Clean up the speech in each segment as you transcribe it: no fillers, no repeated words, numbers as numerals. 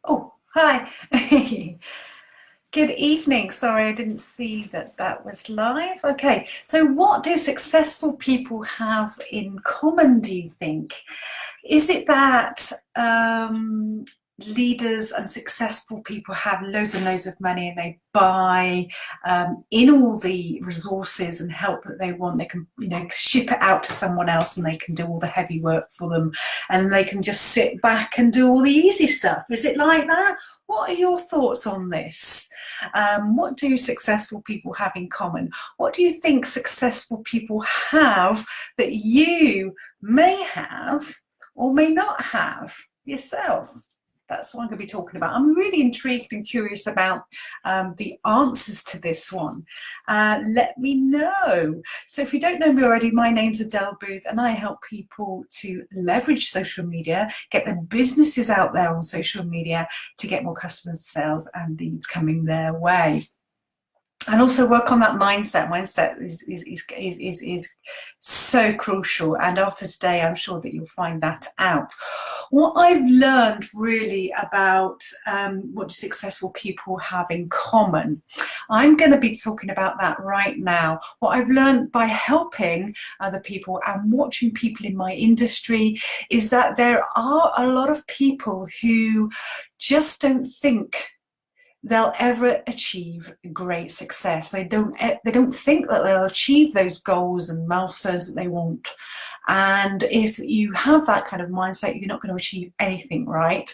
Oh, hi. Good evening. Sorry, I didn't see that that was live. Okay, so what do successful people have in common, do you think? Is it that leaders and successful people have loads and loads of money and they buy in all the resources and help that they want? They can, ship it out to someone else and they can do all the heavy work for them, and they can just sit back and do all the easy stuff. Is it like that? What are your thoughts on this? What do successful people have in common? What do you think successful people have that you may have or may not have yourself? That's what I'm going to be talking about. I'm really intrigued and curious about the answers to this one. Let me know. So if you don't know me already, my name's Adele Booth and I help people to leverage social media, get their businesses out there on social media to get more customers, sales and leads coming their way. And also work on that mindset. Mindset is so crucial. And after today, I'm sure that you'll find that out. What I've learned really about what do successful people have in common, I'm going to be talking about that right now. What I've learned by helping other people and watching people in my industry is that there are a lot of people who just don't think they'll ever achieve great success. They don't think that they'll achieve those goals and milestones that they want. And if you have that kind of mindset, you're not going to achieve anything, right?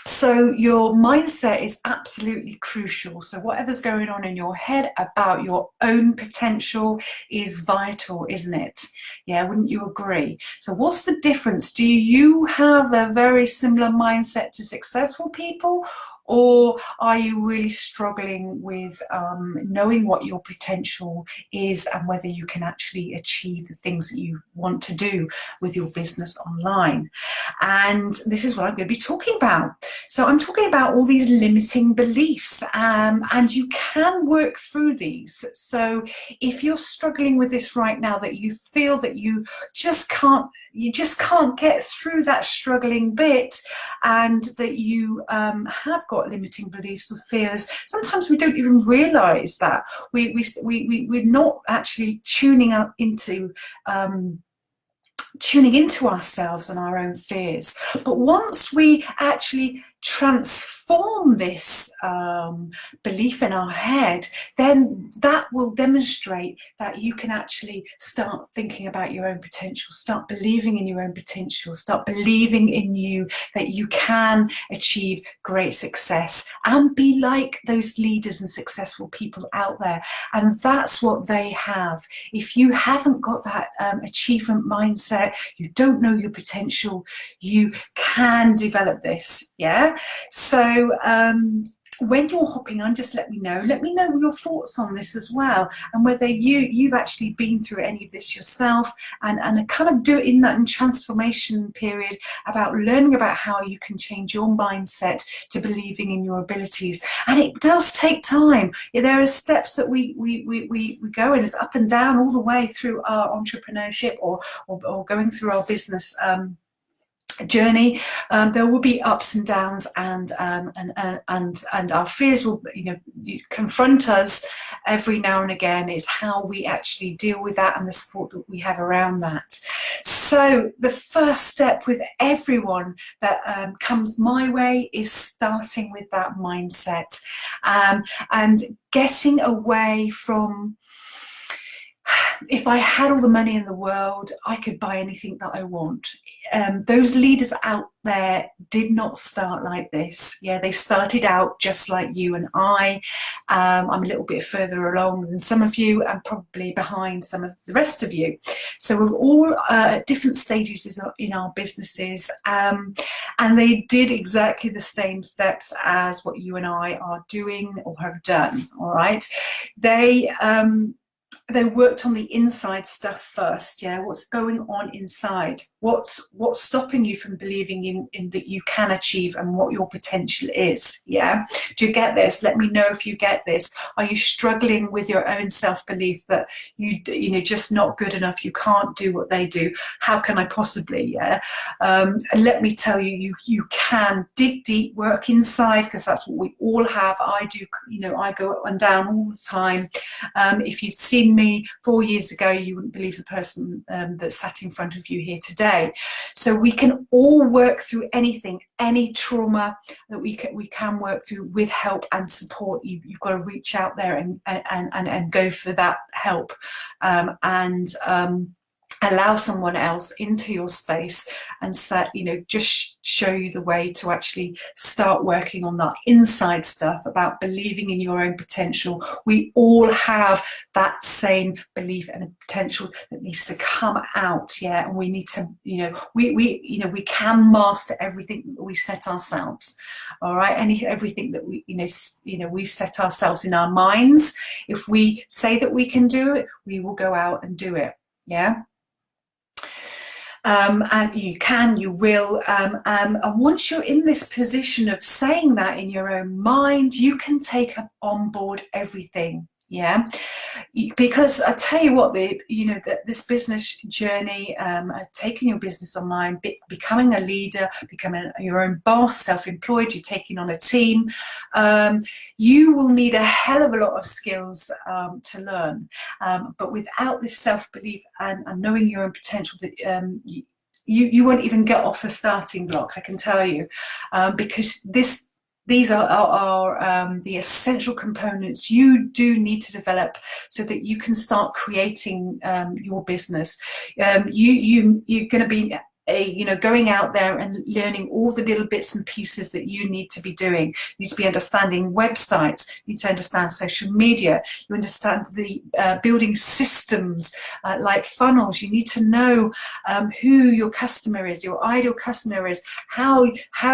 So your mindset is absolutely crucial. So whatever's going on in your head about your own potential is vital, isn't it? Yeah, wouldn't you agree? So what's the difference? Do you have a very similar mindset to successful people? Or are you really struggling with knowing what your potential is and whether you can actually achieve the things that you want to do with your business online? And this is what I'm going to be talking about. So I'm talking about all these limiting beliefs, and you can work through these. So if you're struggling with this right now, that you feel that you just can't get through that struggling bit, and that you have got limiting beliefs or fears, sometimes we don't even realize that we're not actually tuning into ourselves and our own fears. But once we actually transform this belief in our head, then that will demonstrate that you can actually start thinking about your own potential, start believing in your own potential, start believing in you, that you can achieve great success and be like those leaders and successful people out there. And that's what they have. If you haven't got that achievement mindset, you don't know your potential, you can develop this. Yeah. So when you're hopping on, just let me know your thoughts on this as well, and whether you've actually been through any of this yourself, and kind of do it in that transformation period about learning about how you can change your mindset to believing in your abilities. And it does take time. There are steps that we go, and it's up and down all the way through our entrepreneurship or going through our business journey. There will be ups and downs, and our fears will confront us every now and again. It's how we actually deal with that and the support that we have around that. So the first step with everyone that comes my way is starting with that mindset, and getting away from, if I had all the money in the world, I could buy anything that I want. Those leaders out there did not start like this. Yeah, they started out just like you and I. I'm a little bit further along than some of you, and probably behind some of the rest of you. So we're all at different stages in our businesses, and they did exactly the same steps as what you and I are doing or have done. All right, they they worked on the inside stuff first. Yeah, what's going on inside? What's stopping you from believing in that you can achieve and what your potential is? Yeah, do you get this? Let me know if you get this. Are you struggling with your own self-belief that you know just not good enough? You can't do what they do. How can I possibly? Yeah, and let me tell you, you can dig deep, work inside, because that's what we all have. I do. You know, I go up and down all the time. If you'd seen me 4 years ago, you wouldn't believe the person that sat in front of you here today. So we can all work through anything, any trauma that we can work through with help and support. You've got to reach out there and go for that help, and allow someone else into your space and set, you know, just show you the way to actually start working on that inside stuff about believing in your own potential. We all have that same belief and potential that needs to come out. Yeah, and we need to, you know, we can master everything that we set ourselves. All right, everything that we we set ourselves in our minds. If we say that we can do it, we will go out and do it. Yeah. And you can, you will, and once you're in this position of saying that in your own mind, you can take on board everything. Yeah, because I tell you what, this business journey, taking your business online, becoming a leader, becoming your own boss, self-employed, you're taking on a team, you will need a hell of a lot of skills to learn, but without this self-belief and knowing your own potential, that you won't even get off the starting block, I can tell you, because these are the essential components you do need to develop so that you can start creating your business. You're going to be going out there and learning all the little bits and pieces that you need to be doing. You need to be understanding websites, you need to understand social media, you understand the building systems like funnels. You need to know who your customer is, your ideal customer is, how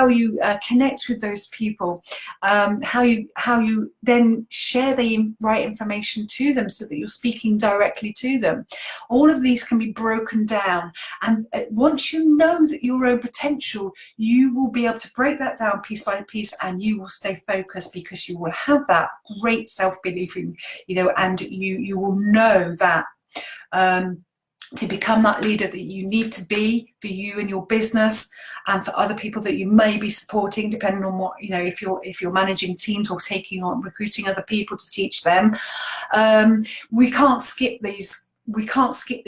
you connect with those people, how you then share the right information to them so that you're speaking directly to them. All of these can be broken down, and once you know that your own potential, you will be able to break that down piece by piece, and you will stay focused because you will have that great self-belief in, and you will know that to become that leader that you need to be for you and your business, and for other people that you may be supporting, depending on what, if you're managing teams or taking on recruiting other people to teach them. We can't skip these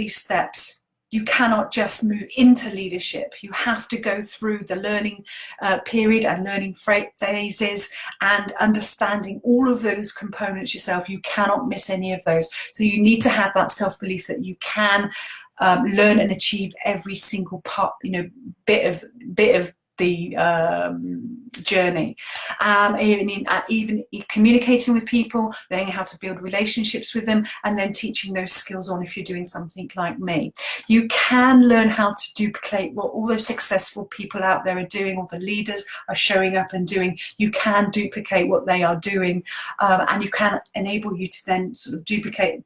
steps. You cannot just move into leadership. You have to go through the learning period and learning phases and understanding all of those components yourself. You cannot miss any of those. So you need to have that self-belief that you can learn and achieve every single part, bit of the journey, even communicating with people, learning how to build relationships with them, and then teaching those skills on if you're doing something like me. You can learn how to duplicate what all those successful people out there are doing, all the leaders are showing up and doing. You can duplicate what they are doing, and you can enable you to then sort of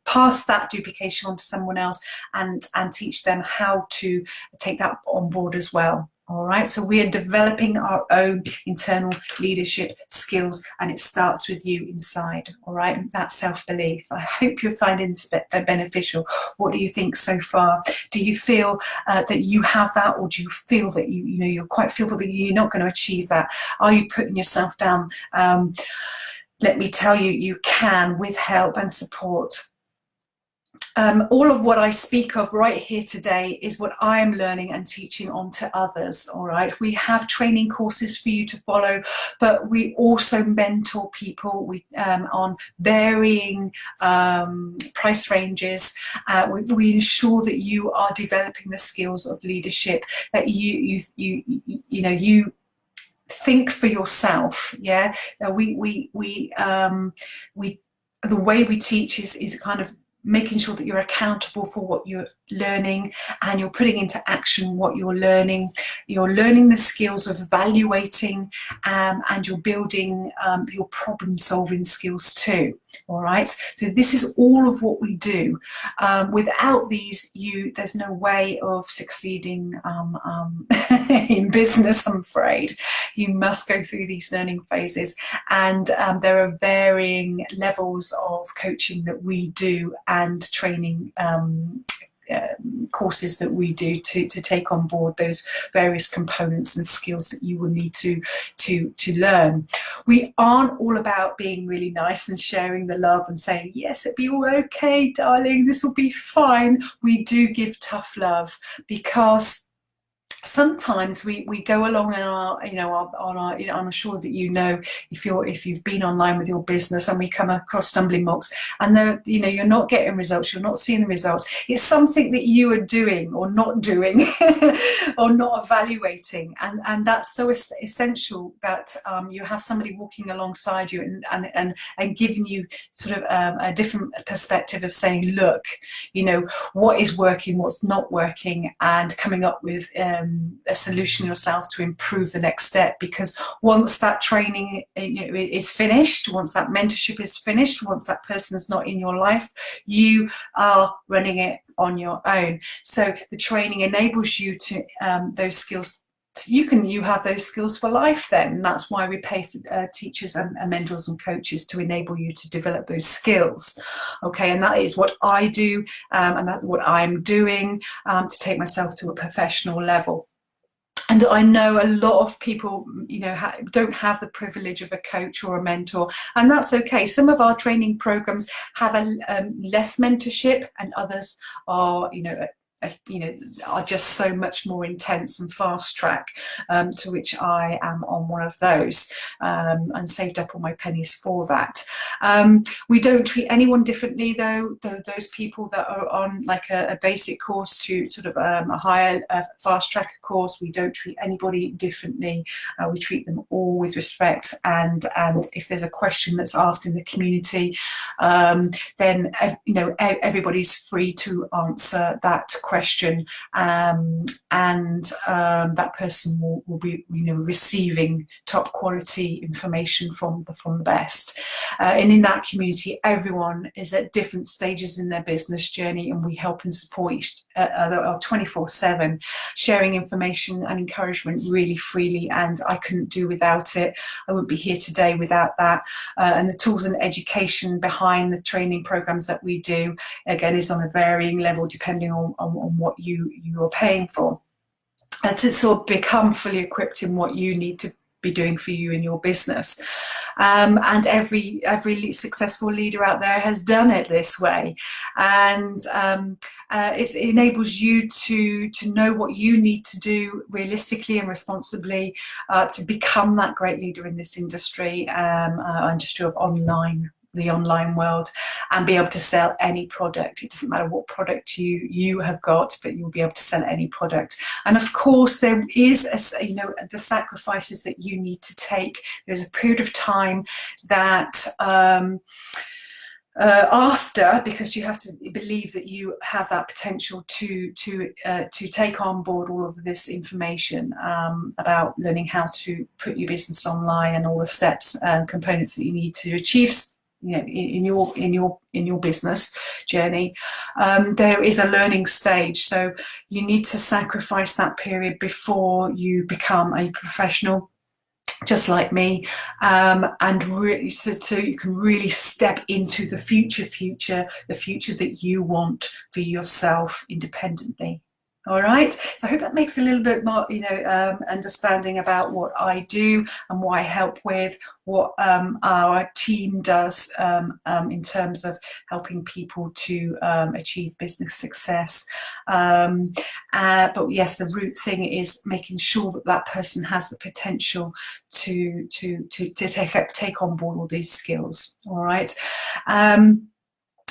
pass that duplication on to someone else and teach them how to take that on board as well. All right, so we are developing our own internal leadership skills, and it starts with you inside. All right, that self-belief. I hope you're finding this beneficial. What do you think so far? Do you feel that you have that, or do you feel that you're quite fearful that you're not going to achieve that? Are you putting yourself down? Let me tell you, you can, with help and support. All of what I speak of right here today is what I am learning and teaching on to others. All right, we have training courses for you to follow, but we also mentor people on varying price ranges. We ensure that you are developing the skills of leadership, that you think for yourself. Yeah, the way we teach is kind of making sure that you're accountable for what you're learning, and you're putting into action what you're learning. you're learning the skills of evaluating, and you're building your problem solving skills too. All right, so this is all of what we do. Without these, there's no way of succeeding in business, I'm afraid. You must go through these learning phases, and there are varying levels of coaching that we do and training courses that we do to take on board those various components and skills that you will need to learn. We aren't all about being really nice and sharing the love and saying, yes, it'll be all okay, darling, this will be fine. We do give tough love, because sometimes we go along in our, I'm sure that if you've been online with your business, and we come across stumbling blocks, and you're not getting results, you're not seeing the results. It's something that you are doing or not doing or not evaluating, and that's so essential that you have somebody walking alongside you and giving you sort of a different perspective of saying, look, what is working, what's not working, and coming up with a solution yourself to improve the next step. Because once that training is finished, once that mentorship is finished, once that person is not in your life, you are running it on your own. So the training enables you to those skills. You have those skills for life then. That's why we pay for teachers and mentors and coaches, to enable you to develop those skills. Okay, and that is what I do, and that's what I'm doing to take myself to a professional level. And I know a lot of people, don't have the privilege of a coach or a mentor, and that's okay. Some of our training programs have less mentorship, and others are, are just so much more intense and fast track, to which I am on one of those, and saved up all my pennies for that. We don't treat anyone differently though. Those people that are on like a basic course to sort of a higher fast track course, we don't treat anybody differently. We treat them all with respect, and if there's a question that's asked in the community, then everybody's free to answer that question, and that person will be receiving top quality information from the best. And in that community, everyone is at different stages in their business journey, and we help and support each other 24/7, sharing information and encouragement really freely, and I couldn't do without it. I wouldn't be here today without that. And the tools and education behind the training programs that we do, again, is on a varying level depending on what you are paying for, and to sort of become fully equipped in what you need to be doing for you in your business. And every successful leader out there has done it this way, and it enables you to know what you need to do realistically and responsibly to become that great leader in this industry, industry of the online world, and be able to sell any product. It doesn't matter what product you have got, but you'll be able to sell any product. And of course, there is the sacrifices that you need to take. There's a period of time that after, because you have to believe that you have that potential to take on board all of this information about learning how to put your business online, and all the steps and components that you need to achieve in your business journey. There is a learning stage, so you need to sacrifice that period before you become a professional, just like me, and really so you can really step into the future that you want for yourself independently. All right, so I hope that makes a little bit more, understanding about what I do and what I help with, what our team does in terms of helping people to achieve business success. But yes, the root thing is making sure that that person has the potential to take on board all these skills. All right. And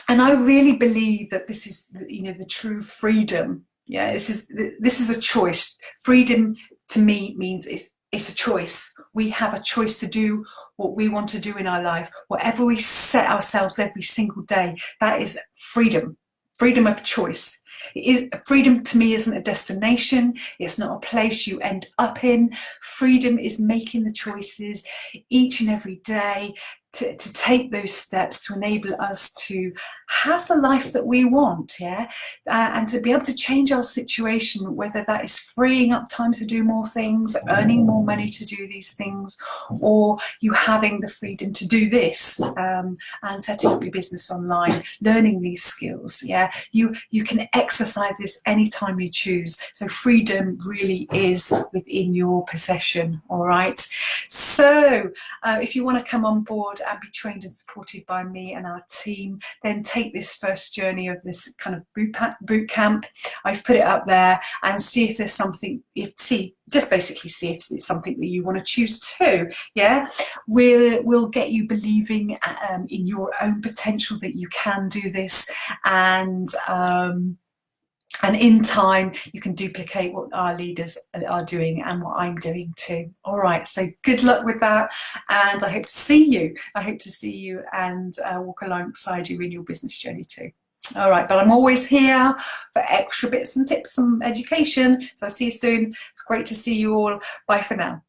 I really believe that this is, the true freedom. Yeah, this is a choice. Freedom to me means it's a choice. We have a choice to do what we want to do in our life. Whatever we set ourselves every single day, that is freedom. freedom of choice. Freedom to me isn't a destination. It's not a place you end up in. Freedom is making the choices each and every day to take those steps to enable us to have the life that we want, yeah, and to be able to change our situation, whether that is freeing up time to do more things, earning more money to do these things, or you having the freedom to do this, and setting up your business online, learning these skills, yeah. You can exercise this anytime you choose. So freedom really is within your possession, all right? So if you want to come on board and be trained and supported by me and our team, then take this first journey of this kind of boot camp. I've put it up there, and see if there's something, just basically see if it's something that you want to choose too, yeah. We'll get you believing in your own potential, that you can do this, and in time you can duplicate what our leaders are doing and what I'm doing too. All right, so good luck with that, and I hope to see you. I hope to see you and walk alongside you in your business journey too. All right, but I'm always here for extra bits and tips and education. So I'll see you soon. It's great to see you all. Bye for now.